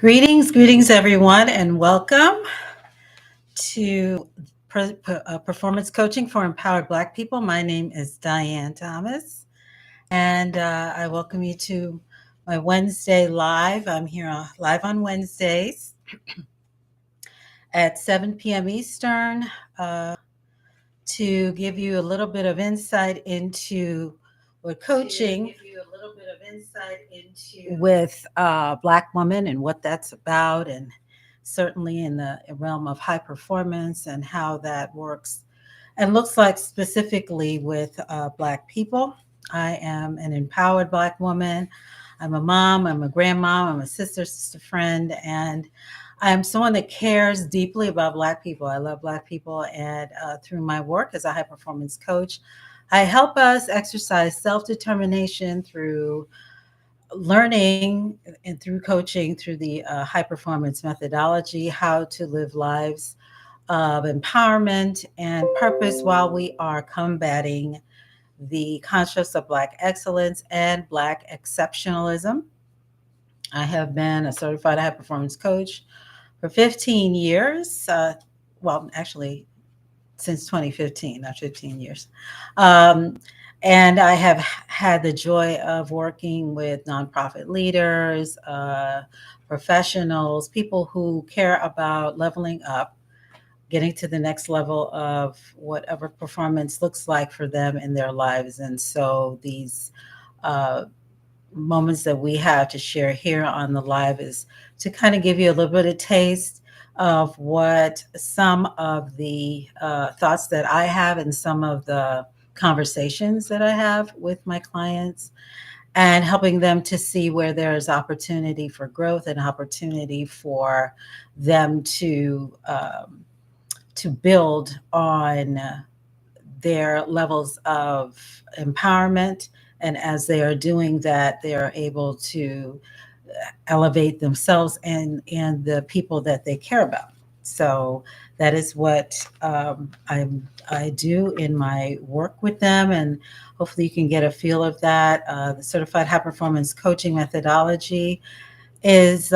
Greetings, everyone, and welcome to Performance Coaching for Empowered Black People. My name is Diane Thomas, and I welcome you to my Wednesday live. I'm here live on Wednesdays at 7 p.m. Eastern to give you a little bit of insight into what coaching with Black women and what that's about, and certainly in the realm of high performance and how that works and looks like specifically with Black people. I am an empowered Black woman. I'm a mom, I'm a grandmom, I'm a sister friend, and I'm someone that cares deeply about Black people. I love Black people, and through my work as a high performance coach, I help us exercise self determination through learning and through coaching through the high performance methodology, how to live lives of empowerment and purpose while we are combating the constructs of Black excellence and Black exceptionalism. I have been a certified high performance coach for 15 years. Well, actually, since 2015, not 15 years. Um, and I have had the joy of working with nonprofit leaders, professionals, people who care about leveling up, getting to the next level of whatever performance looks like for them in their lives. And so these uh, moments that we have to share here on the live is to kind of give you a little bit of taste of what some of the thoughts that I have and some of the conversations that I have with my clients, and helping them to see where there's opportunity for growth and opportunity for them to build on their levels of empowerment. And as they are doing that, they are able to elevate themselves and the people that they care about. So that is what I do in my work with them, and hopefully you can get a feel of that. The Certified High Performance Coaching methodology is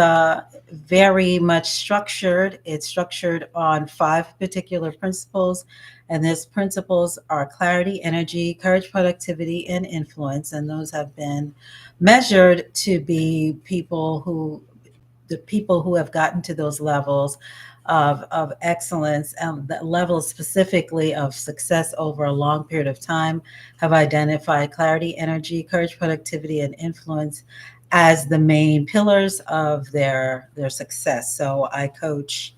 very much structured. It's structured on 5 particular principles, and those principles are clarity, energy, courage, productivity, and influence. And those have been measured to be the people who have gotten to those levels of excellence and the levels specifically of success over a long period of time have identified clarity, energy, courage, productivity, and influence as the main pillars of their success. So I coach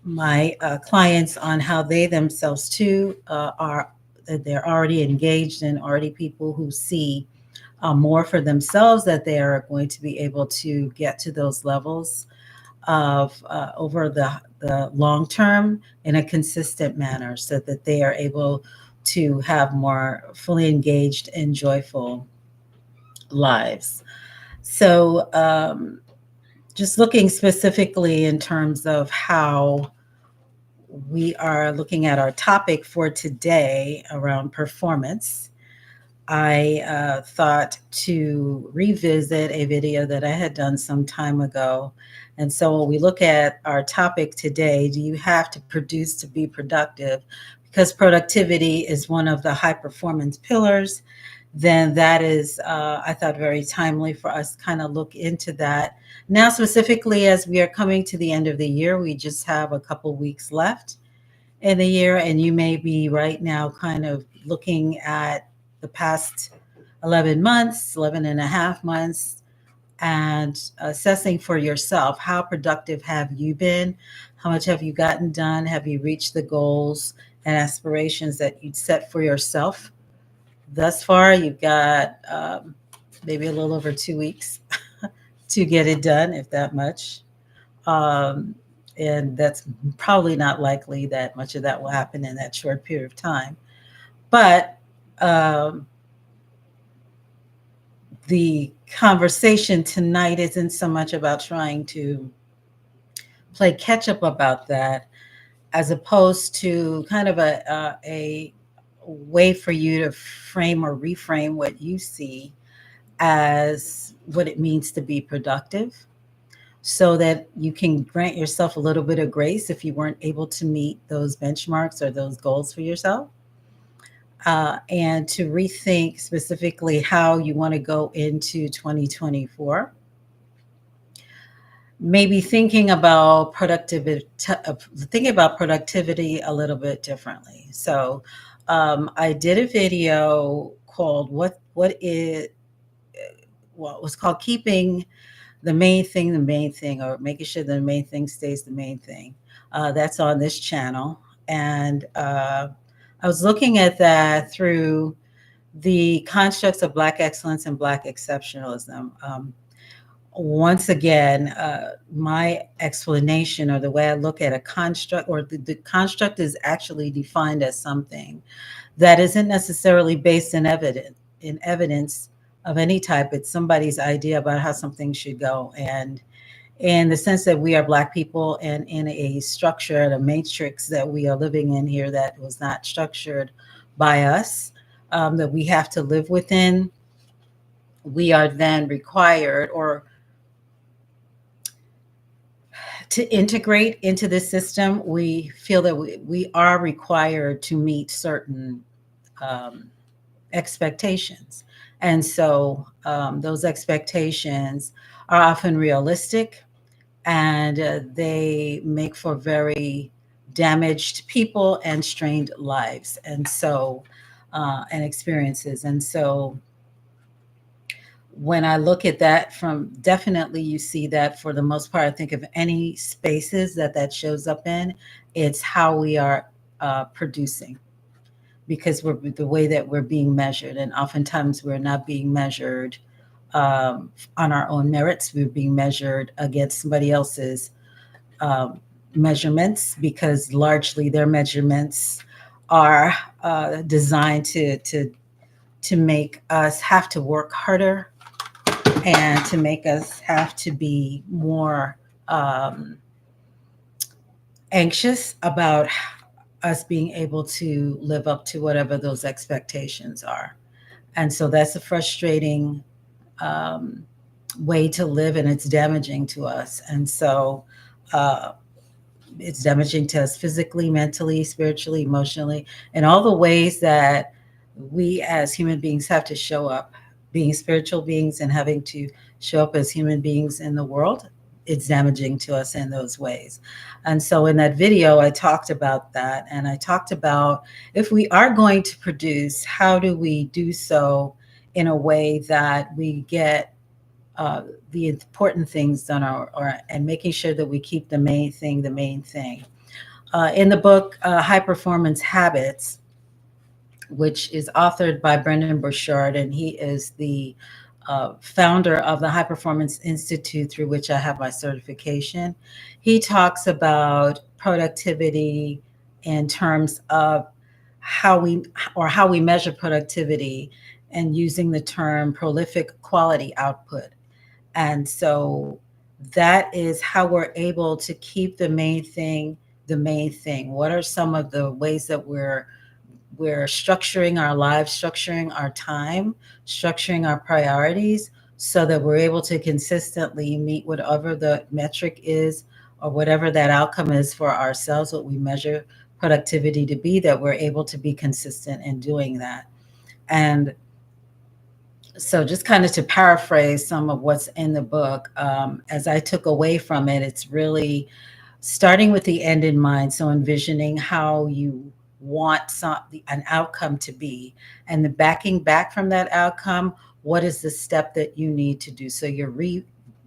my clients on how they themselves too are they're already engaged and already people who see more for themselves, that they are going to be able to get to those levels of over the long term in a consistent manner, so that they are able to have more fully engaged and joyful lives. So, just looking specifically in terms of how we are looking at our topic for today around performance, I thought to revisit a video that I had done some time ago. And so when we look at our topic today, do you have to produce to be productive? Because productivity is one of the high performance pillars, then that is, I thought, very timely for us to kind of look into that. Now, specifically, as we are coming to the end of the year, we just have a couple weeks left in the year, and you may be right now kind of looking at the past 11 months, 11 and a half months, and assessing for yourself, how productive have you been? How much have you gotten done? Have you reached the goals and aspirations that you'd set for yourself thus far? You've got maybe a little over 2 weeks to get it done, if that much. Um, and that's probably not likely that much of that will happen in that short period of time. But um, the conversation tonight isn't so much about trying to play catch up about that, as opposed to kind of a way for you to frame or reframe what you see as what it means to be productive. so that you can grant yourself a little bit of grace if you weren't able to meet those benchmarks or those goals for yourself. And to rethink specifically how you want to go into 2024. Maybe thinking about productivity a little bit differently. So, I did a video called "What is well, it was called Keeping the main thing, or making sure the main thing stays the main thing." That's on this channel, and I was looking at that through the constructs of Black excellence and Black exceptionalism. Once again, my explanation, or the way I look at a construct, or the construct is actually defined as something that isn't necessarily based in evidence of any type. It's somebody's idea about how something should go. And in the sense that we are Black people, and in a structure and a matrix that we are living in here that was not structured by us, that we have to live within, we are then required, or to integrate into this system, we feel that we are required to meet certain um, expectations. And so those expectations are often realistic, and they make for very damaged people and strained lives. And so, and experiences. And so, when I look at that, from definitely you see that for the most part, I think of any spaces that shows up in, it's how we are producing, because we're the way that we're being measured. And oftentimes we're not being measured on our own merits. We're being measured against somebody else's um, measurements, because largely their measurements are designed to make us have to work harder, and to make us have to be more um, anxious about us being able to live up to whatever those expectations are. And so that's a frustrating um, way to live, and it's damaging to us. And so uh, it's damaging to us physically, mentally, spiritually, emotionally, and all the ways that we as human beings have to show up, being spiritual beings and having to show up as human beings in the world. It's damaging to us in those ways. And so in that video, I talked about that. And I talked about, if we are going to produce, how do we do so in a way that we get the important things done, and making sure that we keep the main thing the main thing. In the book, High Performance Habits, which is authored by Brendon Burchard, and he is the founder of the High Performance Institute, through which I have my certification. He talks about productivity in terms of how we measure productivity, and using the term prolific quality output. And so that is how we're able to keep the main thing the main thing. What are some of the ways that we're structuring our lives, structuring our time, structuring our priorities, so that we're able to consistently meet whatever the metric is, or whatever that outcome is for ourselves, what we measure productivity to be, that we're able to be consistent in doing that. And so, just kind of to paraphrase some of what's in the book, as I took away from it, it's really starting with the end in mind. So, envisioning how you want an outcome to be, and the backing back from that outcome. What is the step that you need to do? So, you're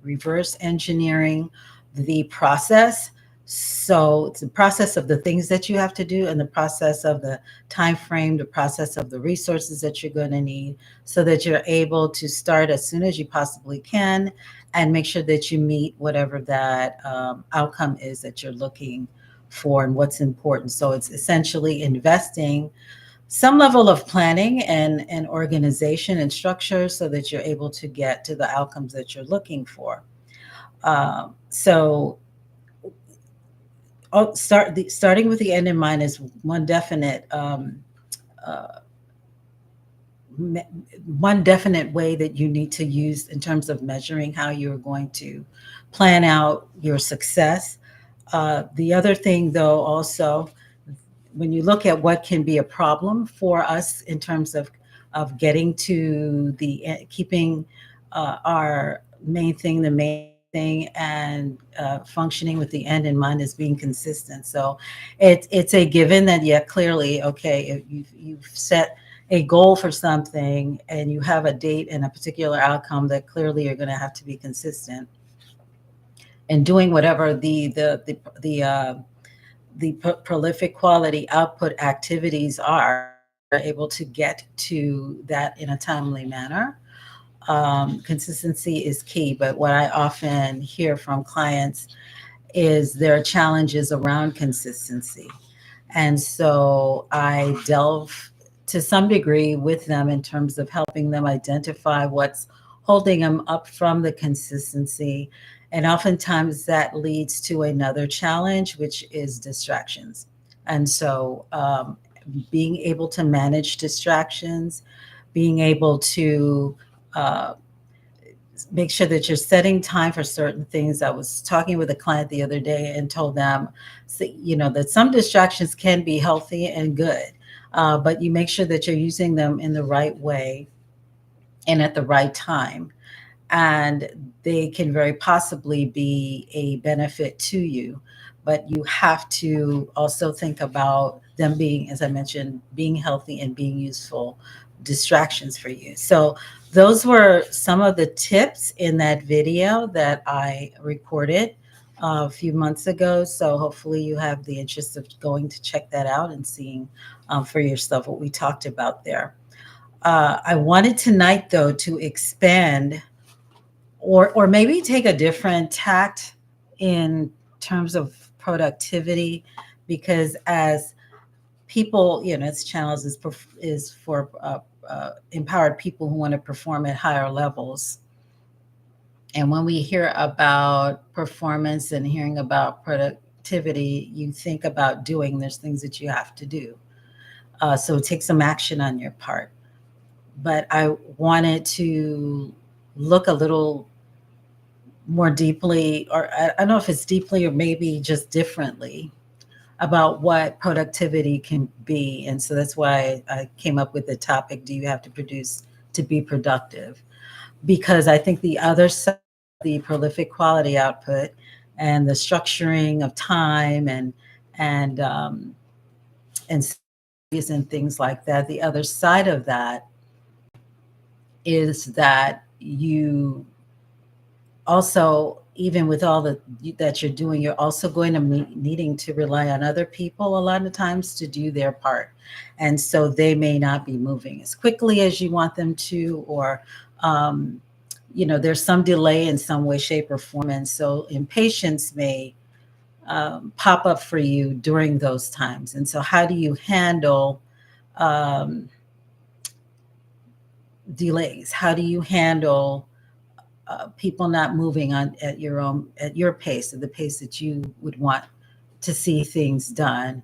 reverse engineering the process. So it's the process of the things that you have to do, and the process of the time frame, the process of the resources that you're going to need, so that you're able to start as soon as you possibly can, and make sure that you meet whatever that outcome is that you're looking for, and what's important. So it's essentially investing some level of planning and organization and structure, so that you're able to get to the outcomes that you're looking for. So starting with the end in mind is one definite uh, me- one definite way that you need to use in terms of measuring how you're going to plan out your success. The other thing, though, also, when you look at what can be a problem for us in terms of getting to the keeping our main thing, the main thing, and functioning with the end in mind is being consistent. So it's a given that, yeah, clearly, okay, if you've set a goal for something and you have a date and a particular outcome, that clearly you're going to have to be consistent and doing whatever the prolific quality output activities are able to get to that in a timely manner. Consistency is key, but what I often hear from clients is there are challenges around consistency. And so I delve to some degree with them in terms of helping them identify what's holding them up from the consistency. And oftentimes that leads to another challenge, which is distractions. And so being able to manage distractions, being able to uh, make sure that you're setting time for certain things. I was talking with a client the other day and told them, that some distractions can be healthy and good, but you make sure that you're using them in the right way and at the right time. And they can very possibly be a benefit to you. But you have to also think about them being, as I mentioned, being healthy and being useful distractions for you. So those were some of the tips in that video that I recorded a few months ago. So hopefully you have the interest of going to check that out and seeing for yourself what we talked about there. I wanted tonight, though, to expand or maybe take a different tact in terms of productivity, because as people, this channel is for empowered people who want to perform at higher levels. And when we hear about performance and hearing about productivity, you think about doing. There's things that you have to do. So take some action on your part. But I wanted to look a little more deeply, or I don't know if it's deeply or maybe just differently, about what productivity can be. And so that's why I came up with the topic, do you have to produce to be productive? Because I think the other side, the prolific quality output and the structuring of time and and things like that, the other side of that is that you also, even with all that you're doing, you're also going to be needing to rely on other people a lot of times to do their part. And so they may not be moving as quickly as you want them to, or um, there's some delay in some way, shape, or form. And so impatience may pop up for you during those times. And so how do you handle um, delays? How do you handle people not moving on at your pace, at the pace that you would want to see things done?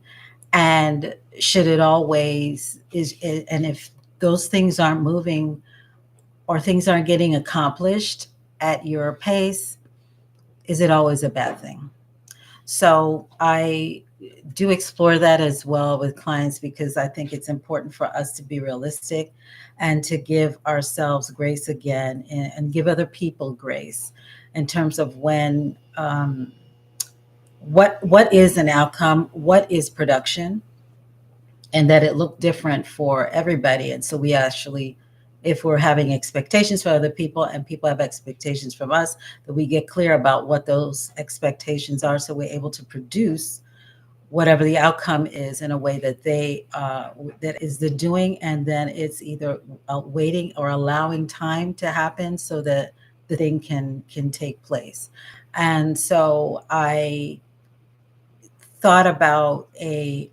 And should it always and if those things aren't moving or things aren't getting accomplished at your pace, is it always a bad thing? So I do explore that as well with clients, because I think it's important for us to be realistic and to give ourselves grace again, and give other people grace in terms of when what is an outcome, what is production, and that it looked different for everybody. And so we actually, if we're having expectations for other people and people have expectations from us, that we get clear about what those expectations are, so we're able to produce whatever the outcome is in a way that that is the doing, and then it's either waiting or allowing time to happen so that the thing can take place. And so I thought about a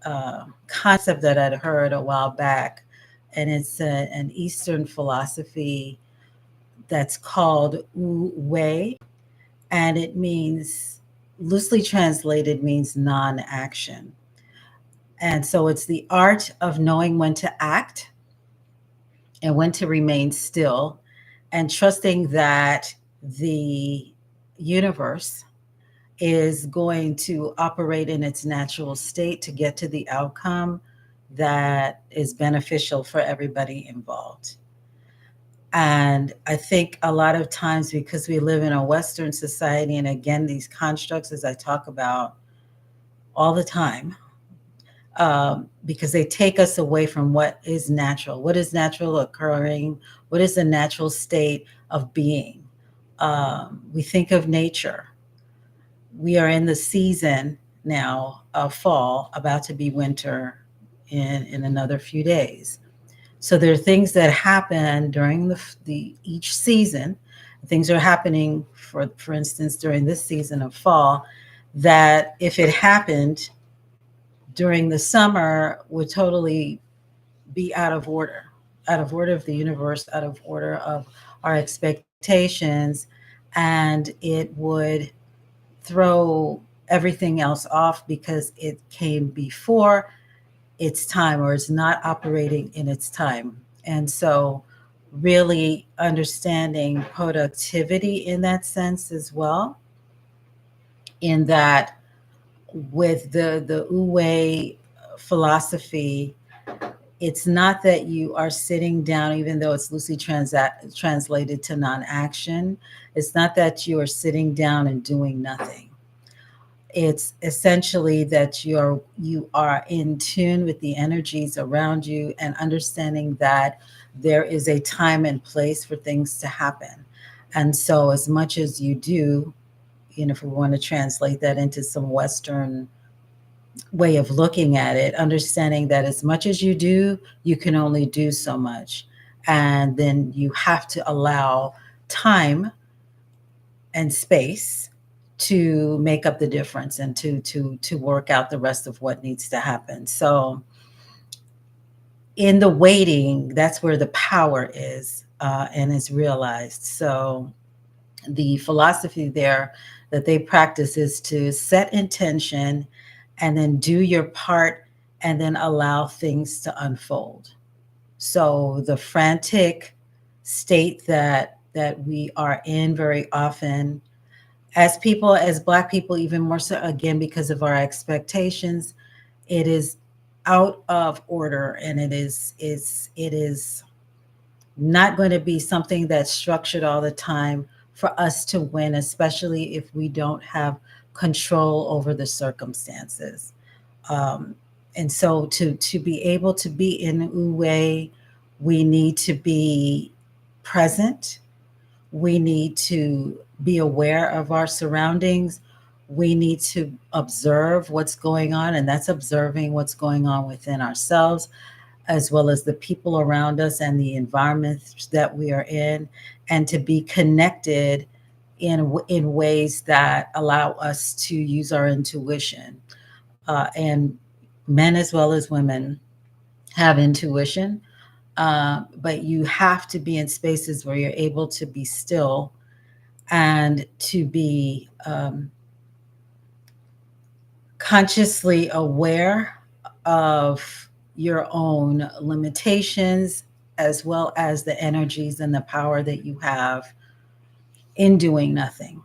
concept that I'd heard a while back, and it's an Eastern philosophy that's called Wu Wei, and it means, loosely translated, means non-action. And so it's the art of knowing when to act and when to remain still, and trusting that the universe is going to operate in its natural state to get to the outcome that is beneficial for everybody involved. And I think a lot of times, because we live in a Western society, and again, these constructs, as I talk about all the time, because they take us away from what is natural occurring, what is the natural state of being. We think of nature. We are in the season now of fall, about to be winter in another few days. So there are things that happen during the each season. Things are happening, for instance, during this season of fall, that if it happened during the summer would totally be out of order of the universe, out of order of our expectations, and it would throw everything else off because it came before its time, or it's not operating in its time. And so, really understanding productivity in that sense as well, in that with the Wu philosophy, it's not that you are sitting down, even though it's loosely translated to non-action. It's not that you are sitting down and doing nothing. It's essentially that you are in tune with the energies around you, and understanding that there is a time and place for things to happen. And so, as much as you do, if we want to translate that into some Western way of looking at it, understanding that as much as you do, you can only do so much. And then you have to allow time and space to make up the difference, and to work out the rest of what needs to happen. So in the waiting, that's where the power is, and is realized. So the philosophy there that they practice is to set intention, and then do your part, and then allow things to unfold. So the frantic state that we are in very often, as people, as Black people, even more so, again, because of our expectations, it is out of order, and it is not going to be something that's structured all the time for us to win, especially if we don't have control over the circumstances. Um, and so, to be able to be in Wu Wei, we need to be present. We need to be aware of our surroundings. We need to observe what's going on, and that's observing what's going on within ourselves, as well as the people around us and the environment that we are in, and to be connected in ways that allow us to use our intuition. And men as well as women have intuition, but you have to be in spaces where you're able to be still, and to be consciously aware of your own limitations, as well as the energies and the power that you have in doing nothing.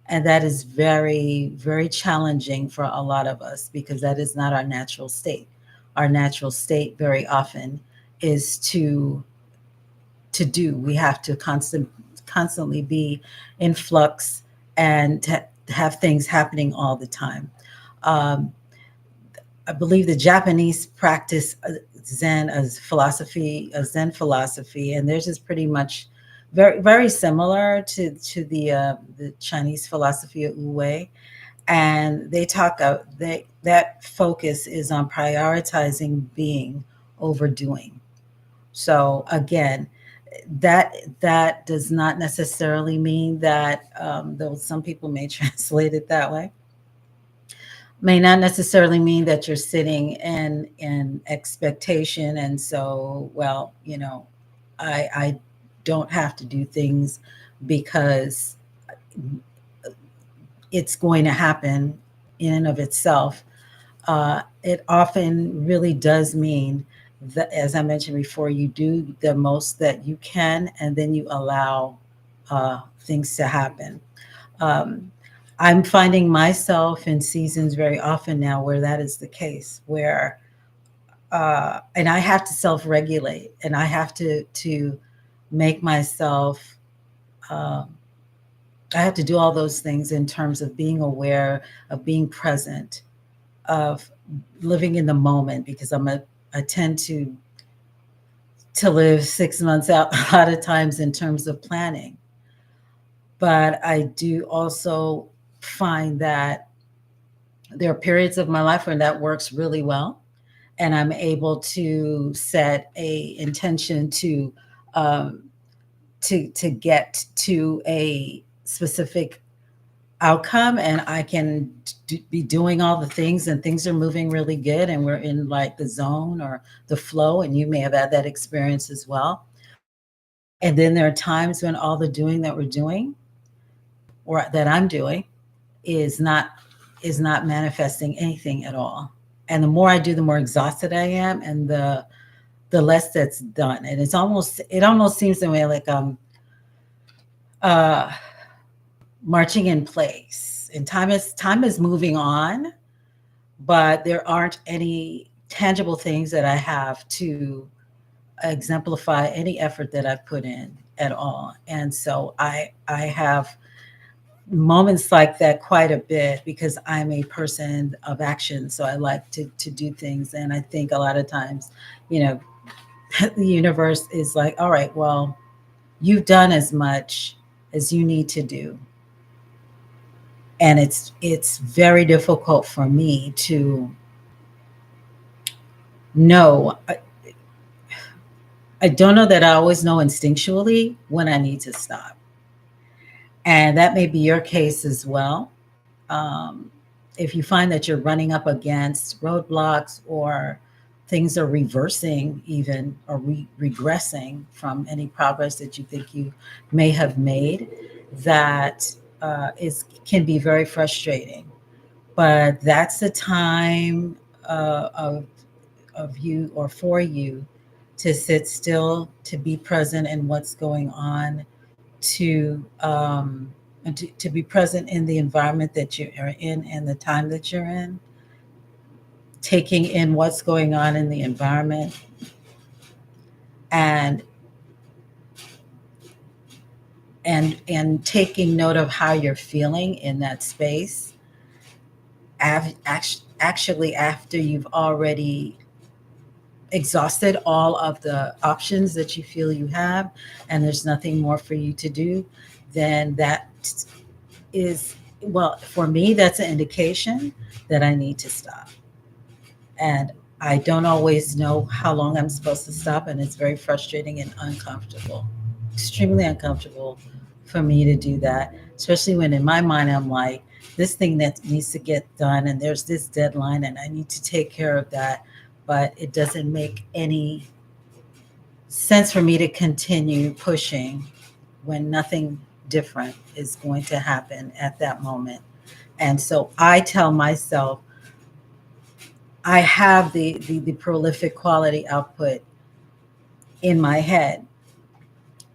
And that is very, very challenging for a lot of us, because that is not our natural state. Our natural state very often is to do. We have to constantly be in flux, and to have things happening all the time. Um, I believe the Japanese practice Zen philosophy, and theirs is pretty much very, very similar to the Chinese philosophy of Wu Wei. And they talk that focus is on prioritizing being over doing. So again, that does not necessarily mean that, though some people may translate it that way, may not necessarily mean that you're sitting in expectation, and so, well, I don't have to do things because it's going to happen in and of itself. It often really does mean as I mentioned before, you do the most that you can, and then you allow things to happen. Um, I'm finding myself in seasons very often now where that is the case, where and I have to self-regulate, and I have to make myself. Um, I have to do all those things in terms of being aware, of being present, of living in the moment, because I tend to live 6 months out a lot of times in terms of planning. But I do also find that there are periods of my life when that works really well, and I'm able to set a intention um, to get to a specific outcome, and I can be doing all the things, and things are moving really good, and we're in like the zone or the flow, and you may have had that experience as well. And then there are times when all the doing that we're doing, or that I'm doing, is not manifesting anything at all. And the more I do, the more exhausted I am, and the less that's done. And it almost seems to me like uh marching in place, and time is moving on, but there aren't any tangible things that I have to exemplify any effort that I've put in at all. And so I have moments like that quite a bit, because I'm a person of action. So I like to do things. And I think a lot of times, you know, the universe is like, all right, well, you've done as much as you need to do. And it's very difficult for me to know. I don't know that I always know instinctually when I need to stop. And that may be your case as well. Um, if you find that you're running up against roadblocks, or things are reversing, even, or regressing from any progress that you think you may have made, that can be very frustrating. But that's the time of you, or for you, to sit still, to be present in what's going on, to be present in the environment that you are in and the time that you're in, taking in what's going on in the environment, and taking note of how you're feeling in that space. Actually, after you've already exhausted all of the options that you feel you have, and there's nothing more for you to do, then that is, well, for me, that's an indication that I need to stop. And I don't always know how long I'm supposed to stop, and it's very frustrating and uncomfortable, extremely uncomfortable for me to do that, especially when in my mind I'm like, this thing that needs to get done, and there's this deadline, and I need to take care of that. But it doesn't make any sense for me to continue pushing when nothing different is going to happen at that moment. And so I tell myself, I have the prolific quality output in my head,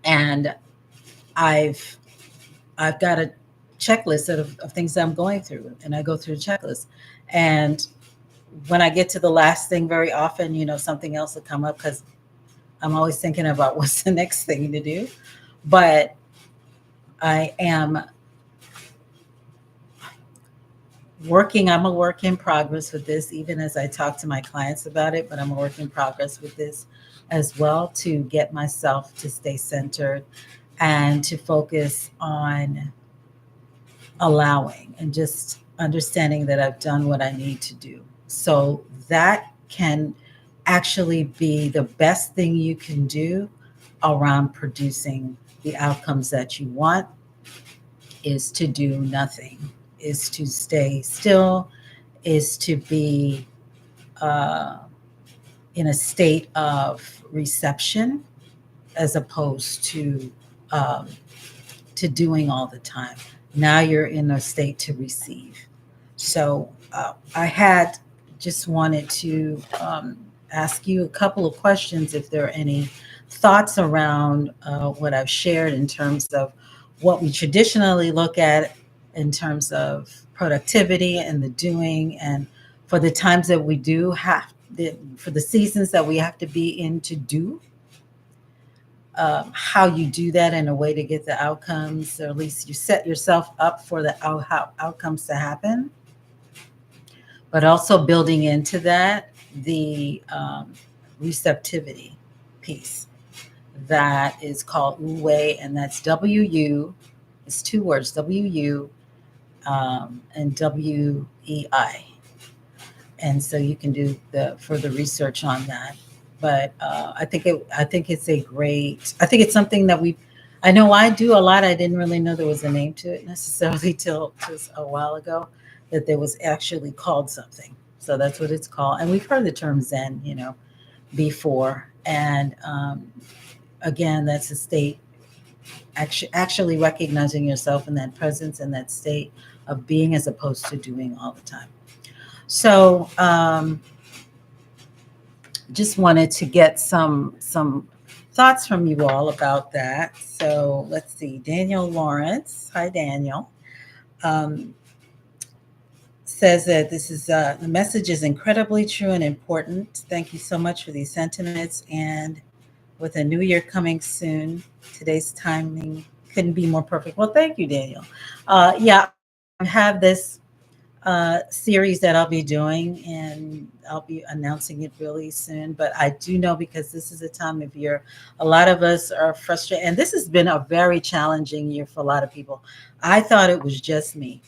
and I've I've got a checklist of things that I'm going through, and I go through the checklist. And when I get to the last thing, very often, something else will come up, because I'm always thinking about what's the next thing to do. But I am I'm a work in progress with this, even as I talk to my clients about it, but I'm a work in progress with this as well, to get myself to stay centered and to focus on allowing and just understanding that I've done what I need to do. So that can actually be the best thing you can do around producing the outcomes that you want, is to do nothing, is to stay still, is to be uh, in a state of reception, as opposed um, to doing all the time. Now you're in a state to receive. So I had just wanted to ask you a couple of questions if there are any thoughts around what I've shared in terms of what we traditionally look at in terms of productivity and the doing, and for the times that we do have for the seasons that we have to be in to do, how you do that in a way to get the outcomes, or at least you set yourself up for the outcomes to happen, but also building into that the receptivity piece that is called Wu, and that's WU. It's two words, WU and WEI. And so you can do the further research on that. But I think it's a great. I think it's something that we. I know I do a lot. I didn't really know there was a name to it necessarily till just a while ago, that there was actually called something. So that's what it's called. And we've heard the term Zen, before. And again, that's a state actually recognizing yourself in that presence and that state of being as opposed to doing all the time. So just wanted to get some thoughts from you all about that. So let's see. Daniel Lawrence, hi Daniel, um, says that this is the message is incredibly true and important. Thank you so much for these sentiments. And with a new year coming soon, today's timing couldn't be more perfect. Well, thank you, Daniel. Yeah, I have this series that I'll be doing, and I'll be announcing it really soon. But I do know, because this is a time of year, a lot of us are frustrated, and this has been a very challenging year for a lot of people. I thought it was just me,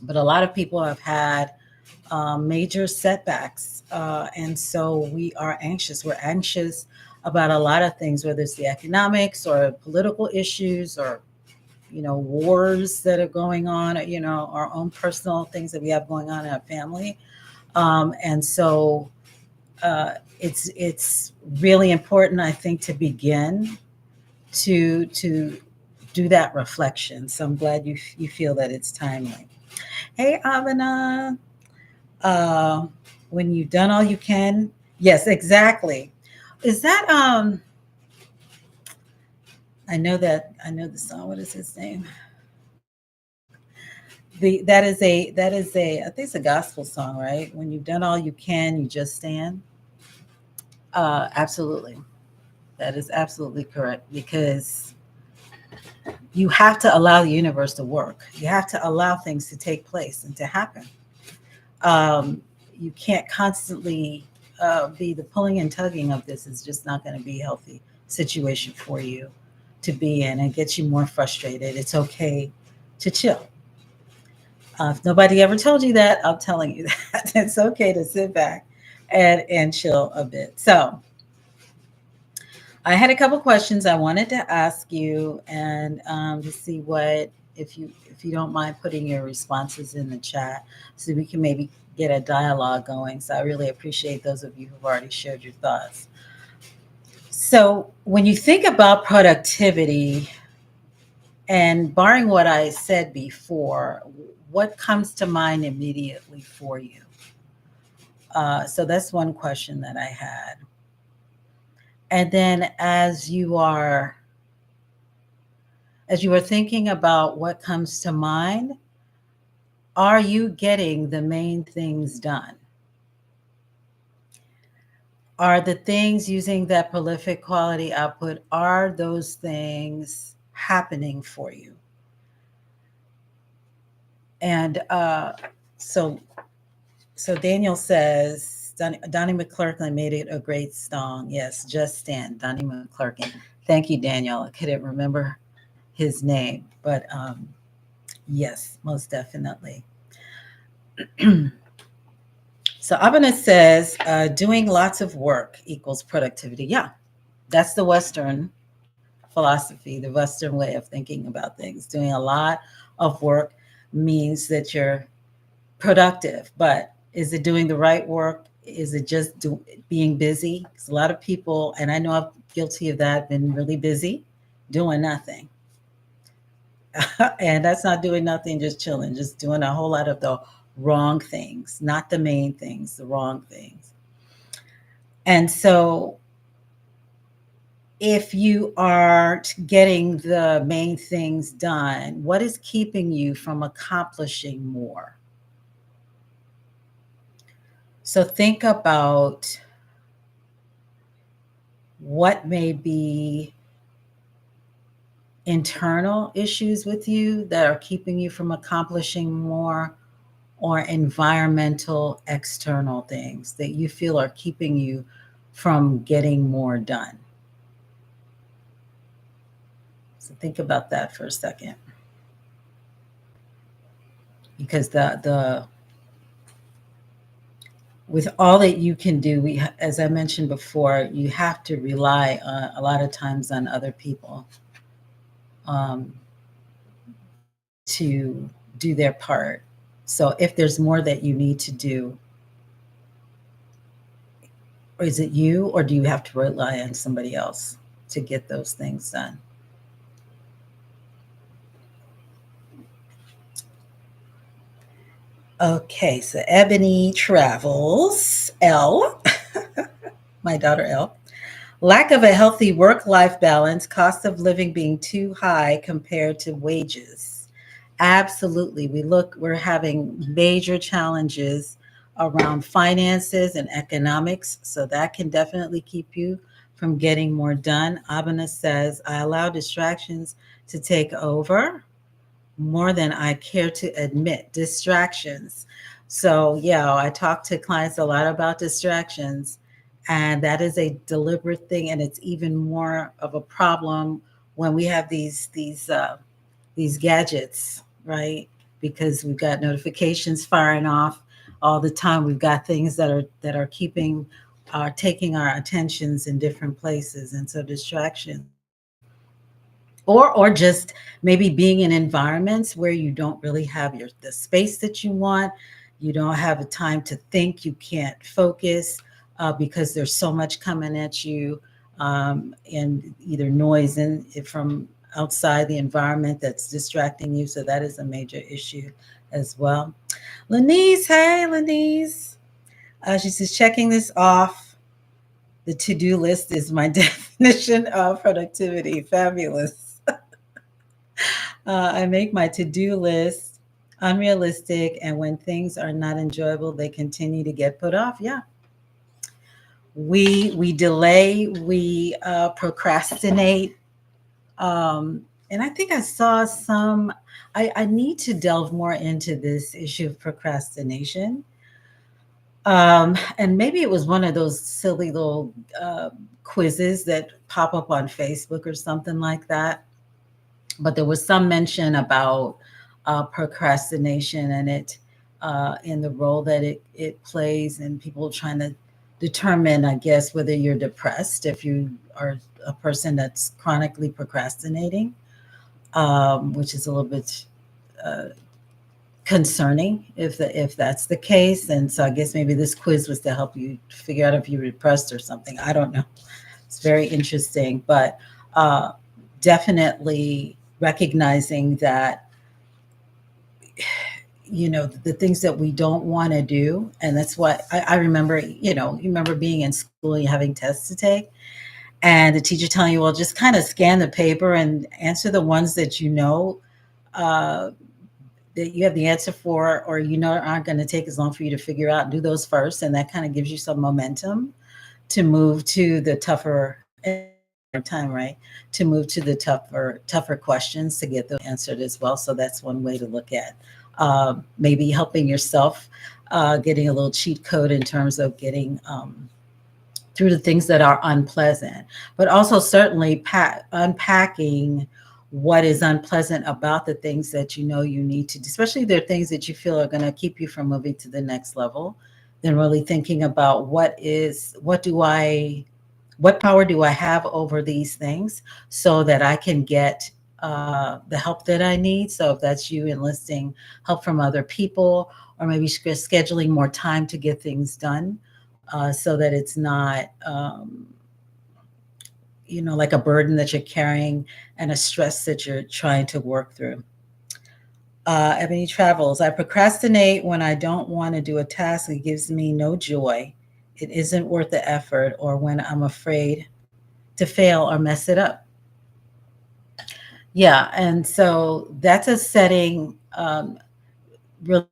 but a lot of people have had major setbacks, and so we are anxious. We're anxious about a lot of things, whether it's the economics or political issues, or wars that are going on, our own personal things that we have going on in our family. And so it's really important, I think, to begin to do that reflection. So I'm glad you feel that it's timely. Hey, Avana, uh, when you've done all you can. Yes, exactly. Is that I know the song. What is his name? That is a I think it's a gospel song, right? When you've done all you can, you just stand. Absolutely. That is absolutely correct, because you have to allow the universe to work. You have to allow things to take place and to happen. You can't constantly be the pulling and tugging of this. Is just not going to be a healthy situation for you to be in, and gets you more frustrated. It's okay to chill. If nobody ever told you that, I'm telling you that it's okay to sit back and chill a bit. So I had a couple questions I wanted to ask you, and to see what, if you don't mind putting your responses in the chat, so we can maybe get a dialogue going. So I really appreciate those of you who've already shared your thoughts. So when you think about productivity, and barring what I said before, what comes to mind immediately for you? So that's one question that I had. And then as you are thinking about what comes to mind, are you getting the main things done? Are the things using that prolific quality output, are those things happening for you? And so so Daniel says, Donnie McClurkin made it a great song. Yes, Just Stand, Donnie McClurkin. Thank you, Daniel. I couldn't remember his name, but yes, most definitely. So Abuna says, doing lots of work equals productivity. Yeah, that's the Western philosophy, the Western way of thinking about things. Doing a lot of work means that you're productive, but is it doing the right work? Is it just being busy? Because a lot of people, and I know I'm guilty of that, been really busy doing nothing. And that's not doing nothing, just chilling, just doing a whole lot of the wrong things, not the main things, the wrong things. And so if you aren't getting the main things done, what is keeping you from accomplishing more? So think about what may be internal issues with you that are keeping you from accomplishing more, or environmental external things that you feel are keeping you from getting more done. So think about that for a second, because the with all that you can do, as I mentioned before, you have to rely a lot of times on other people um, to do their part. So if there's more that you need to do, or is it you, or do you have to rely on somebody else to get those things done? Okay, so Ebony Travels, L, my daughter L. Lack of a healthy work life balance, cost of living being too high compared to wages. Absolutely. We're having major challenges around finances and economics. So that can definitely keep you from getting more done. Abuna says, I allow distractions to take over more than I care to admit. Distractions. So, yeah, I talk to clients a lot about distractions, and that is a deliberate thing. And it's even more of a problem when we have these gadgets, right? Because we've got notifications firing off all the time. We've got things that are keeping taking our attentions in different places, and so distraction, or just maybe being in environments where you don't really have the space that you want. You don't have the time to think. You can't focus because there's so much coming at you, and either noise from outside the environment that's distracting you. So that is a major issue as well. Lenise, hey Lenise. She says, checking this off the to-do list is my definition of productivity. Fabulous. I make my to-do list unrealistic, and when things are not enjoyable, they continue to get put off. Yeah, we delay, we procrastinate, and I think I saw some. I need to delve more into this issue of procrastination. And maybe it was one of those silly little quizzes that pop up on Facebook or something like that. But there was some mention about procrastination, and it in the role that it plays, and people trying to determine, I guess, whether you're depressed if you are a person that's chronically procrastinating, which is a little bit uh, concerning if that's the case. And so I guess maybe this quiz was to help you figure out if you're depressed or something. I don't know. It's very interesting, but uh, definitely recognizing that, the things that we don't want to do. And that's what I remember. You remember being in school and having tests to take, and the teacher telling you, well, just kind of scan the paper and answer the ones that uh, that you have the answer for, or aren't going to take as long for you to figure out. Do those first, and that kind of gives you some momentum to move to the tougher time, right? To move to the tougher questions to get them answered as well. So that's one way to look at maybe helping yourself, getting a little cheat code in terms of getting through the things that are unpleasant, but also certainly unpacking what is unpleasant about the things that you need to, especially if they're things that you feel are going to keep you from moving to the next level. Then really thinking about what power do I have over these things so that I can get the help that I need. So if that's you enlisting help from other people, or maybe scheduling more time to get things done, so that it's not, like a burden that you're carrying and a stress that you're trying to work through. Ebony Travels, I procrastinate when I don't want to do a task that gives me no joy. it isn't worth the effort, or when I'm afraid to fail or mess it up. Yeah, and so that's a setting, really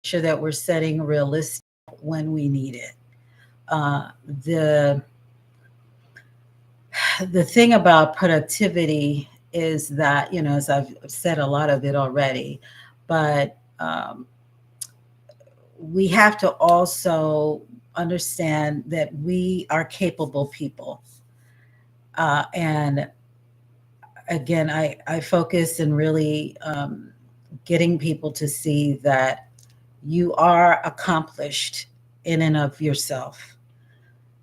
sure that we're setting realistic when we need it. Uh, the the thing about productivity is that, as I've said a lot of it already, but we have to also understand that we are capable people. And again, I focus in really getting people to see that you are accomplished in and of yourself.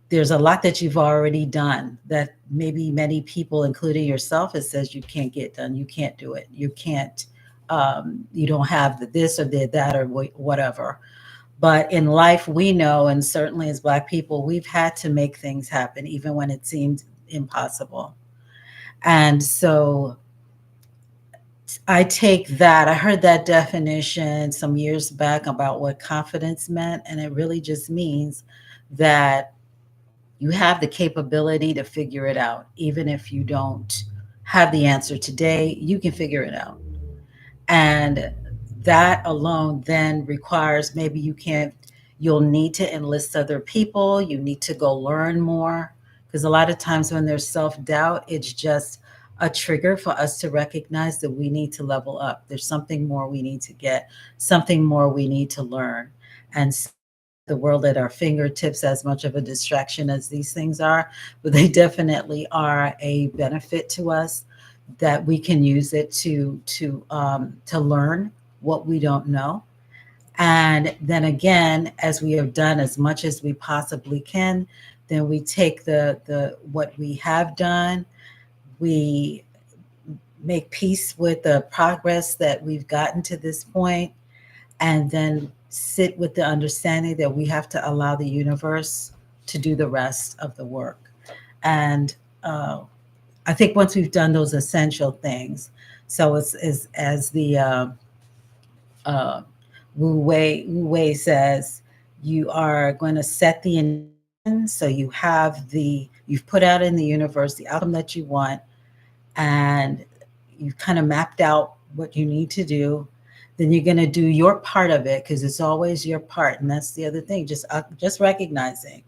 There's a lot that you've already done that maybe many people, including yourself, has says you can't get done. You can't do it. You can't. You don't have the this or the that or whatever. But in life, we know, and certainly as Black people, we've had to make things happen, even when it seemed impossible. And so I take that. I heard that definition some years back about what confidence meant, and it really just means that you have the capability to figure it out. Even if you don't have the answer today, you can figure it out. And that alone then requires, maybe you'll need to enlist other people, you need to go learn more. Because a lot of times when there's self doubt, it's just a trigger for us to recognize that we need to level up. There's something more we need to get, something more we need to learn. And the world at our fingertips, as much of a distraction as these things are, but they definitely are a benefit to us, that we can use it to learn what we don't know. And then again, as we have done as much as we possibly can, then we take the what we have done, we make peace with the progress that we've gotten to this point, and then sit with the understanding that we have to allow the universe to do the rest of the work. And I think once we've done those essential things, so it's as the uh, Wu Wei says, you are going to set the intention, so you've put out in the universe the outcome that you want, and you've kind of mapped out what you need to do. Then you're going to do your part of it, because it's always your part, and that's the other thing. Just recognizing,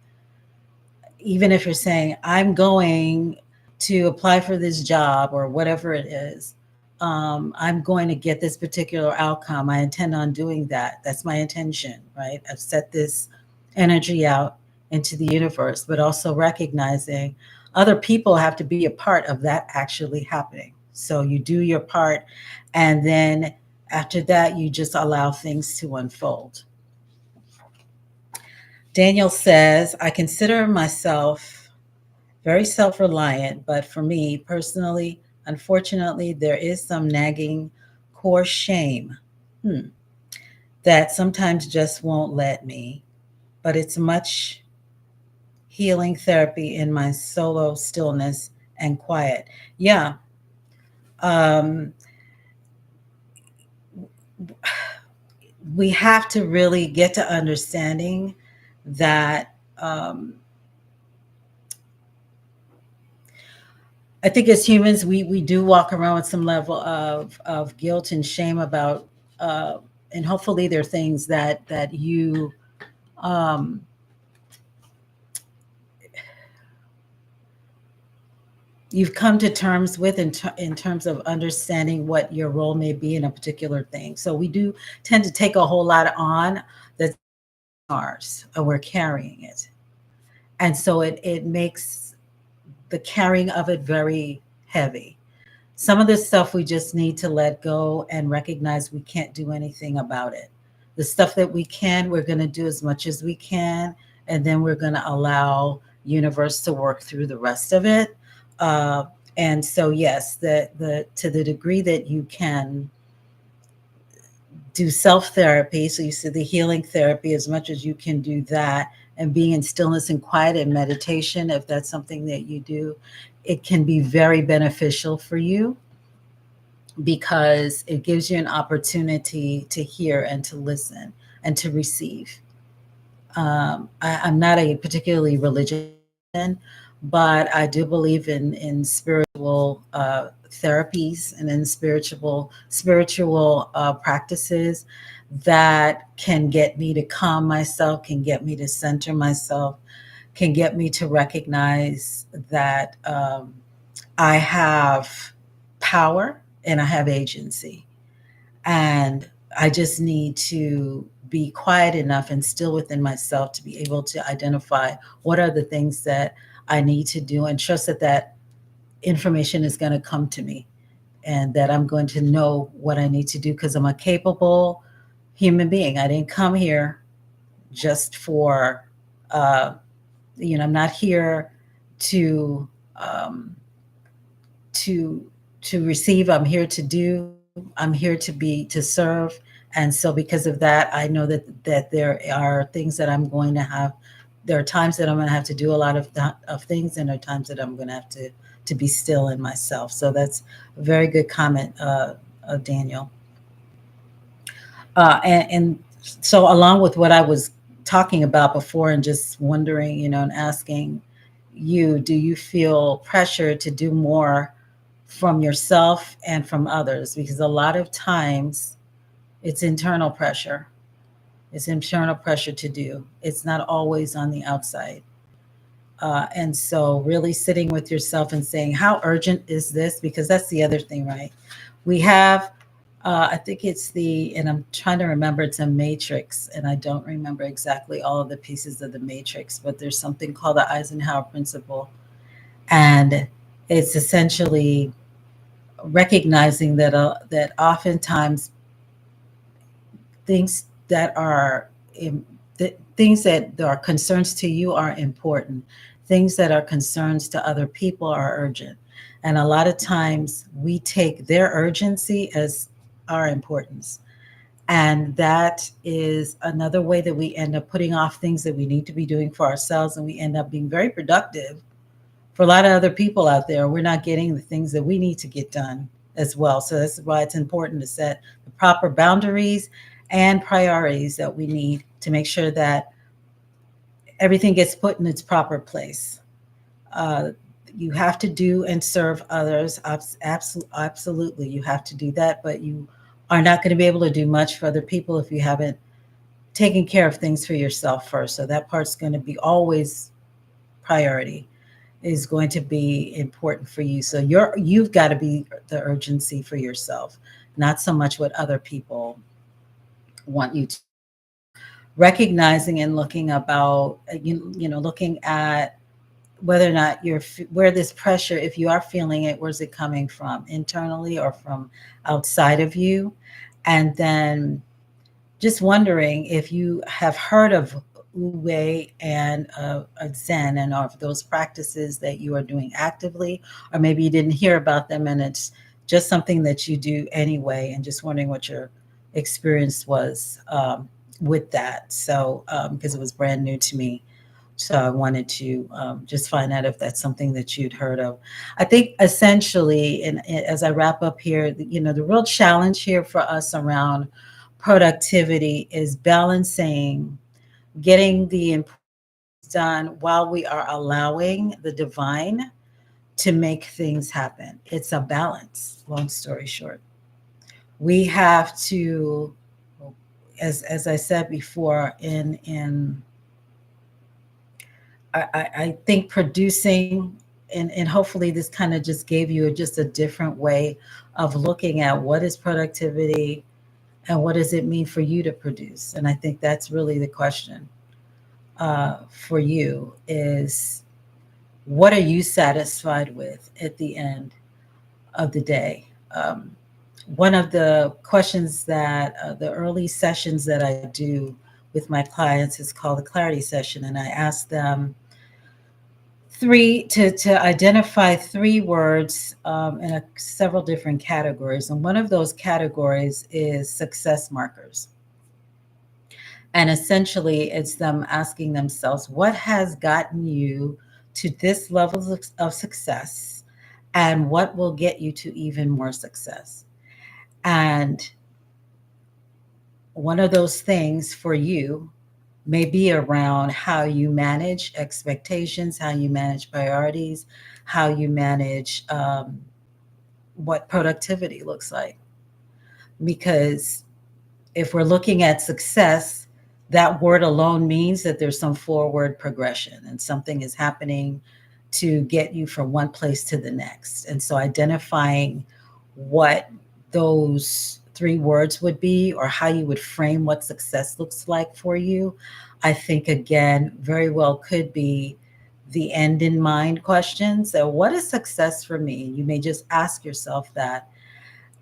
even if you're saying, I'm going to apply for this job or whatever it is, I'm going to get this particular outcome. I intend on doing that. That's my intention, right? I've set this energy out into the universe, but also recognizing other people have to be a part of that actually happening. So you do your part, and then after that, you just allow things to unfold. Daniel says, I consider myself very self reliant, but for me personally, unfortunately, there is some nagging core shame that sometimes just won't let me, but it's much healing therapy in my solo stillness and quiet. Yeah. Um, we have to really get to understanding that I think as humans, we do walk around with some level of guilt and shame about, and hopefully there are things that um, you've come to terms with in terms of understanding what your role may be in a particular thing. So we do tend to take a whole lot on that's ours, and we're carrying it, and so it makes the carrying of it very heavy. Some of this stuff we just need to let go and recognize we can't do anything about it. The stuff that we can, we're going to do as much as we can, and then we're going to allow universe to work through the rest of it. Uh, and so, yes, the to the degree that you can do self therapy, so you see the healing therapy, as much as you can do that, and being in stillness and quiet and meditation, if that's something that you do, it can be very beneficial for you, because it gives you an opportunity to hear and to listen and to receive. I'm not a particularly religious person, but I do believe in spiritual therapies and in spiritual practices that can get me to calm myself, can get me to center myself, can get me to recognize that I have power and I have agency. And I just need to be quiet enough and still within myself to be able to identify what are the things that I need to do and trust that that information is going to come to me and that I'm going to know what I need to do because I'm a capable human being. I didn't come here just for, uh, I'm not here to um, to to receive. I'm here to do. I'm here to serve. And so because of that, I know that there are things that I'm going to have. There are times that I'm going to have to do a lot of things, and there are times that I'm going to have to be still in myself. So that's a very good comment, Daniel. And so along with what I was talking about before, and just wondering, and asking you, do you feel pressure to do more from yourself and from others? Because a lot of times it's internal pressure. It's internal pressure to do. It's not always on the outside. And so, really sitting with yourself and saying, how urgent is this? Because that's the other thing, right? We have, I think it's and I'm trying to remember, it's a matrix, and I don't remember exactly all of the pieces of the matrix, but there's something called the Eisenhower Principle. And it's essentially recognizing that oftentimes things that are things that are concerns to you are important. Things that are concerns to other people are urgent. And a lot of times we take their urgency as our importance. And that is another way that we end up putting off things that we need to be doing for ourselves. And we end up being very productive for a lot of other people out there. We're not getting the things that we need to get done as well. So that's why it's important to set the proper boundaries and priorities that we need to make sure that everything gets put in its proper place. Uh, you have to do and serve others. Absolutely, you have to do that, but you are not going to be able to do much for other people if you haven't taken care of things for yourself first. So that part's going to be always priority, is going to be important for you. So you've got to be the urgency for yourself, not so much what other people want you to. Recognizing and looking about, looking at whether or not where this pressure, if you are feeling it, where's it coming from, internally or from outside of you? And then just wondering if you have heard of Wu and Zen, and of those practices that you are doing actively, or maybe you didn't hear about them and it's just something that you do anyway, and just wondering what your experience was with that. So, because it was brand new to me. So I wanted to just find out if that's something that you'd heard of. I think essentially, and as I wrap up here, the real challenge here for us around productivity is balancing getting the important done while we are allowing the divine to make things happen. It's a balance, long story short. We have to, as I said before, in I think producing, and hopefully this kind of just gave you just a different way of looking at what is productivity and what does it mean for you to produce. And I think that's really the question for you is, what are you satisfied with at the end of the day? One of the questions that the early sessions that I do with my clients is called the clarity session. And I ask them to identify three words in several different categories. And one of those categories is success markers. And essentially, it's them asking themselves, what has gotten you to this level of success, and what will get you to even more success? And one of those things for you may be around how you manage expectations, how you manage priorities, how you manage what productivity looks like. Because if we're looking at success, that word alone means that there's some forward progression and something is happening to get you from one place to the next. And so identifying what those three words would be or how you would frame what success looks like for you, I think again, very well could be the end in mind question. So, what is success for me? You may just ask yourself that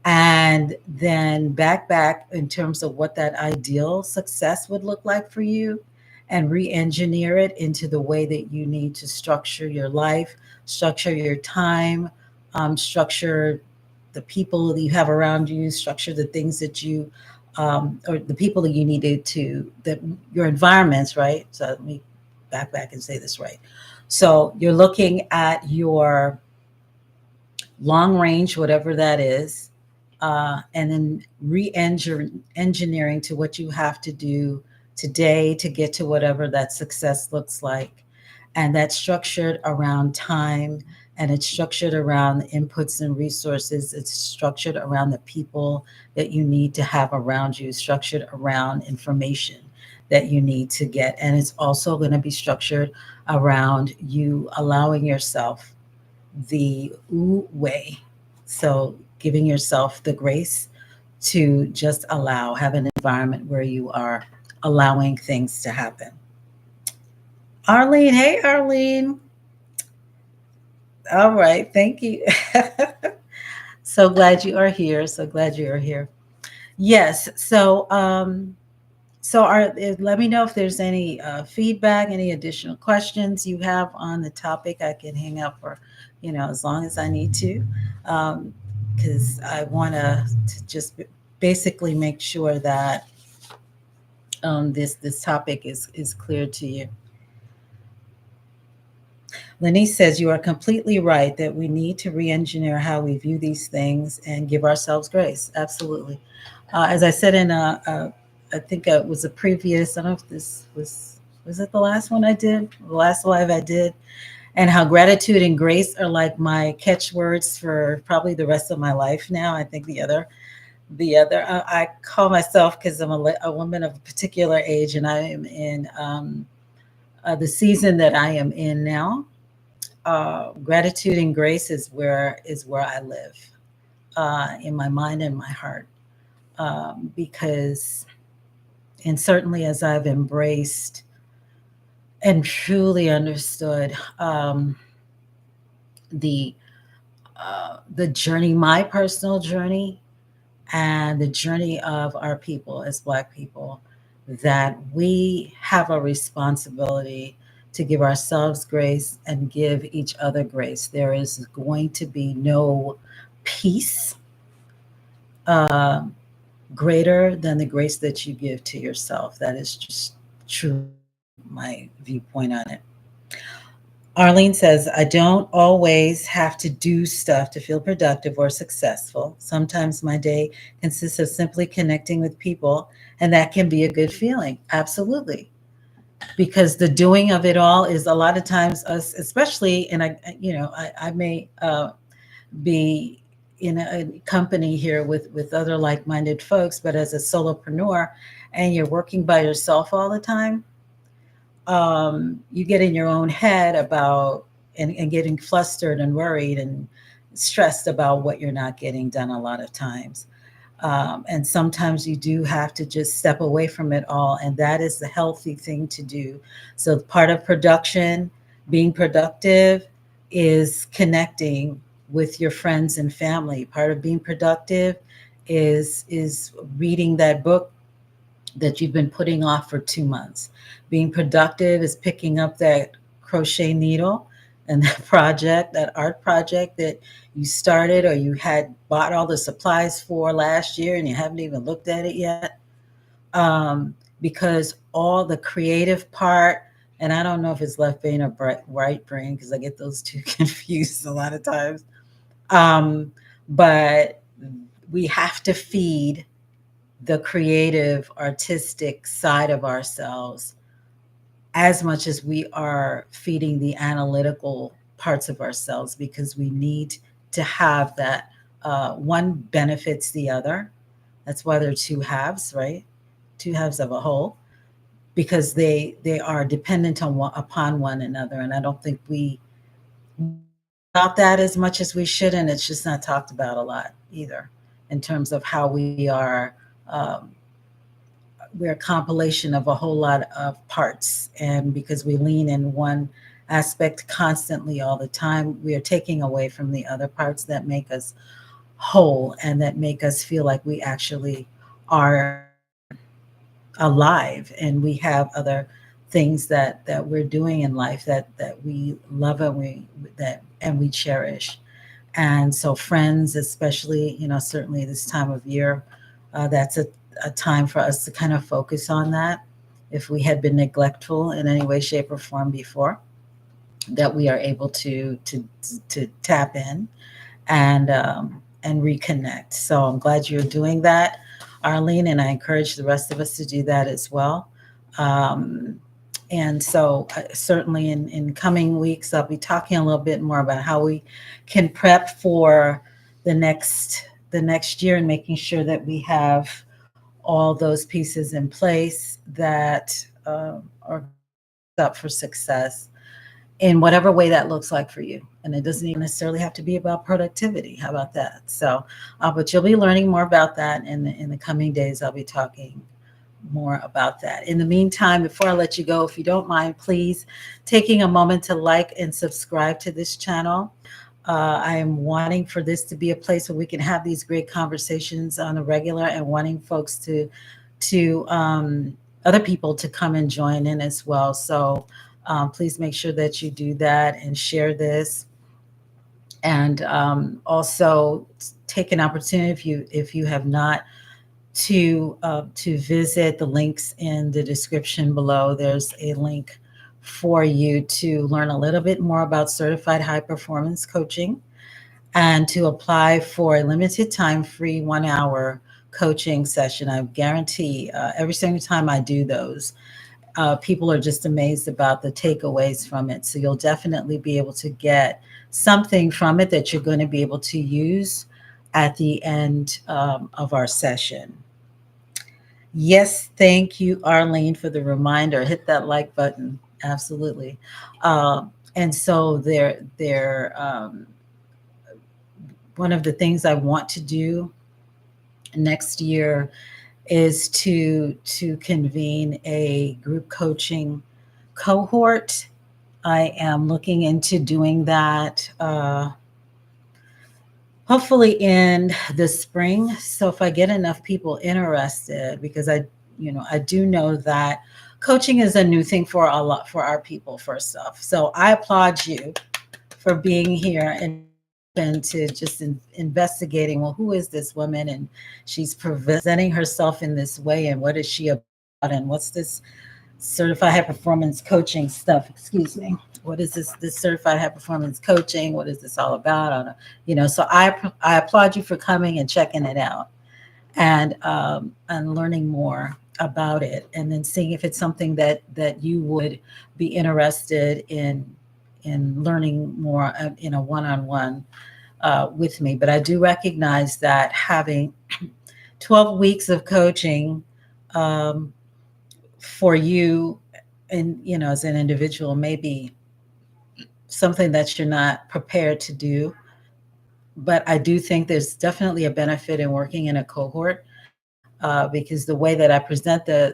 and then back in terms of what that ideal success would look like for you and re-engineer it into the way that you need to structure your life, structure your time, structure the people that you have around you, structure the things that you or the people that you needed to that your environments, right? So let me back and say this right. So you're looking at your long range, whatever that is, and then re-engineering to what you have to do today to get to whatever that success looks like. And that's structured around time and it's structured around the inputs and resources. It's structured around the people that you need to have around you, structured around information that you need to get. And it's also going to be structured around you allowing yourself the way. So giving yourself the grace to just allow, have an environment where you are allowing things to happen. Arlene, hey Arlene. All right, thank you. So glad you are here. So glad you are here. Yes. Let me know if there's any feedback, any additional questions you have on the topic. I can hang up for, as long as I need to, because I want to just basically make sure that this topic is clear to you. Lenise says you are completely right that we need to re-engineer how we view these things and give ourselves grace. Absolutely. As I said I think it was a previous. I don't know if this was it the last one I did, the last live I did, and how gratitude and grace are like my catchwords for probably the rest of my life now. I think I call myself because I'm a woman of a particular age, and I am in the season that I am in now. Gratitude and grace is where I live in my mind and my heart, because and certainly as I've embraced and truly understood the the journey, my personal journey, and the journey of our people as Black people, that we have a responsibility to give ourselves grace and give each other grace. There is going to be no peace uh, greater than the grace that you give to yourself. That is just true, my viewpoint on it. Arlene says, I don't always have to do stuff to feel productive or successful. Sometimes my day consists of simply connecting with people, and that can be a good feeling. Absolutely. Because the doing of it all is a lot of times us, especially, and I may be in a company here with other like-minded folks, but as a solopreneur and you're working by yourself all the time, you get in your own head about and getting flustered and worried and stressed about what you're not getting done a lot of times. And sometimes you do have to just step away from it all. And that is the healthy thing to do. So part of production, being productive, is connecting with your friends and family. Part of being productive is reading that book that you've been putting off for 2 months. Being productive is picking up that crochet needle and that project, that art project that you started or you had bought all the supplies for last year and you haven't even looked at it yet. Because all the creative part, and I don't know if it's left brain or right brain because I get those two confused a lot of times. But we have to feed the creative, artistic side of ourselves as much as we are feeding the analytical parts of ourselves, because we need to have that. One benefits the other. That's why there are two halves, right? Two halves of a whole, because they are dependent on upon one another. And I don't think we about that as much as we should, and it's just not talked about a lot either, in terms of how we are. Um, we're a compilation of a whole lot of parts, and because we lean in one aspect constantly all the time, we are taking away from the other parts that make us whole and that make us feel like we actually are alive, and we have other things that we're doing in life that we love, and we cherish. And so friends, especially, certainly this time of year, that's a time for us to kind of focus on that. If we had been neglectful in any way, shape, or form before, that we are able to tap in and reconnect. So I'm glad you're doing that, Arlene, and I encourage the rest of us to do that as well. Um, and so, certainly in coming weeks, I'll be talking a little bit more about how we can prep for the next year, and making sure that we have all those pieces in place that are up for success in whatever way that looks like for you. And it doesn't even necessarily have to be about productivity. How about that? So, but you'll be learning more about that in the coming days. I'll be talking more about that. In the meantime, before I let you go, if you don't mind, please taking a moment to like and subscribe to this channel. I am wanting for this to be a place where we can have these great conversations on a regular, and wanting folks to other people to come and join in as well. So please make sure that you do that and share this, and also take an opportunity, if you have not, to visit the links in the description below. There's a link for you to learn a little bit more about certified high performance coaching, and to apply for a limited time free 1 hour coaching session. I guarantee every single time I do those, people are just amazed about the takeaways from it. So you'll definitely be able to get something from it that you're going to be able to use at the end of our session. Yes, thank you, Arlene, for the reminder. Hit that like button. Absolutely. And so one of the things I want to do next year is to convene a group coaching cohort. I am looking into doing that. Hopefully in the spring. So if I get enough people interested, because I do know that coaching is a new thing for our people, first off. So I applaud you for being here and to just investigating, well, who is this woman? And she's presenting herself in this way, and what is she about? And what's this certified high performance coaching stuff? Excuse me. What is this certified high performance coaching? What is this all about? So I applaud you for coming and checking it out, and learning more about it, and then seeing if it's something that you would be interested in learning more in a one-on-one with me. But I do recognize that having 12 weeks of coaching for you, and as an individual, may be something that you're not prepared to do. But I do think there's definitely a benefit in working in a cohort, because the way that I present the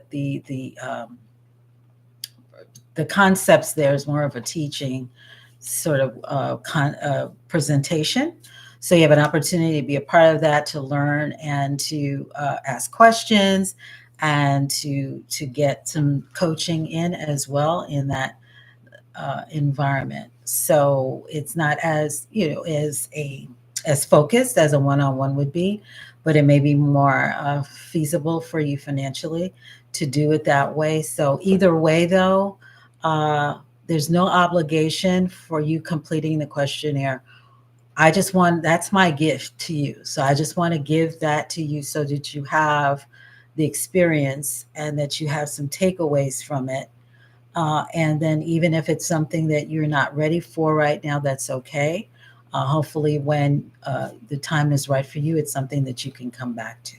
concepts there is more of a teaching sort of presentation. So you have an opportunity to be a part of that, to learn and to ask questions, and to get some coaching in as well in that environment. So it's not as as focused as a one-on-one would be, but it may be more feasible for you financially to do it that way. So either way, though, there's no obligation for you completing the questionnaire. That's my gift to you. So I just want to give that to you so that you have the experience and that you have some takeaways from it. And then even if it's something that you're not ready for right now, that's okay. Hopefully, when the time is right for you, it's something that you can come back to.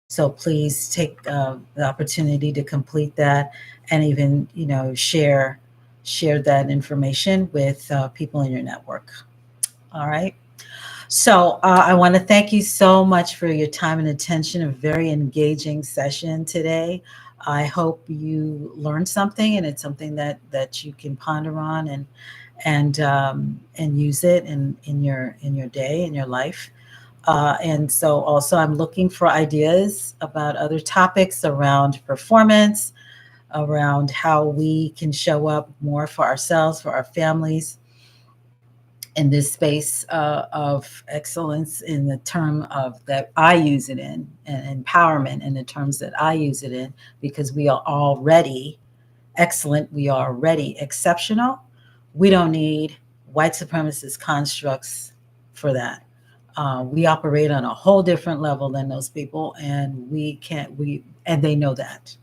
So please take the opportunity to complete that, and even share that information with people in your network. All right. So I want to thank you so much for your time and attention. A very engaging session today. I hope you learned something, and it's something that you can ponder on and use it in your day, in your life. And so also I'm looking for ideas about other topics around performance, around how we can show up more for ourselves, for our families, in this space of excellence, in the term of that I use it in, and empowerment in the terms that I use it in, because we are already excellent, we are already exceptional. We don't need white supremacist constructs for that. We operate on a whole different level than those people, and and they know that.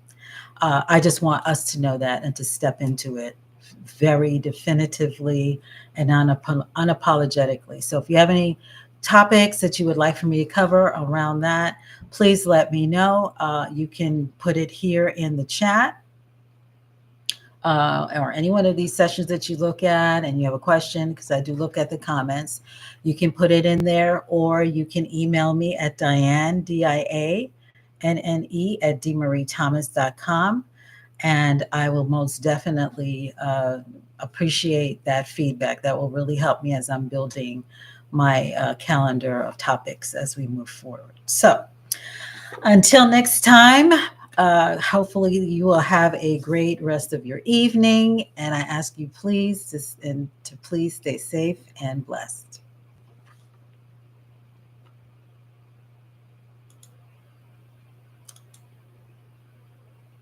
I just want us to know that and to step into it very definitively and unapologetically. So if you have any topics that you would like for me to cover around that, please let me know. You can put it here in the chat, or any one of these sessions that you look at and you have a question, because I do look at the comments. You can put it in there, or you can email me at Diane, DIANNE, at dmariethomas.com. And I will most definitely appreciate that feedback. That will really help me as I'm building my calendar of topics as we move forward. So until next time, hopefully you will have a great rest of your evening. And I ask you please to please stay safe and blessed.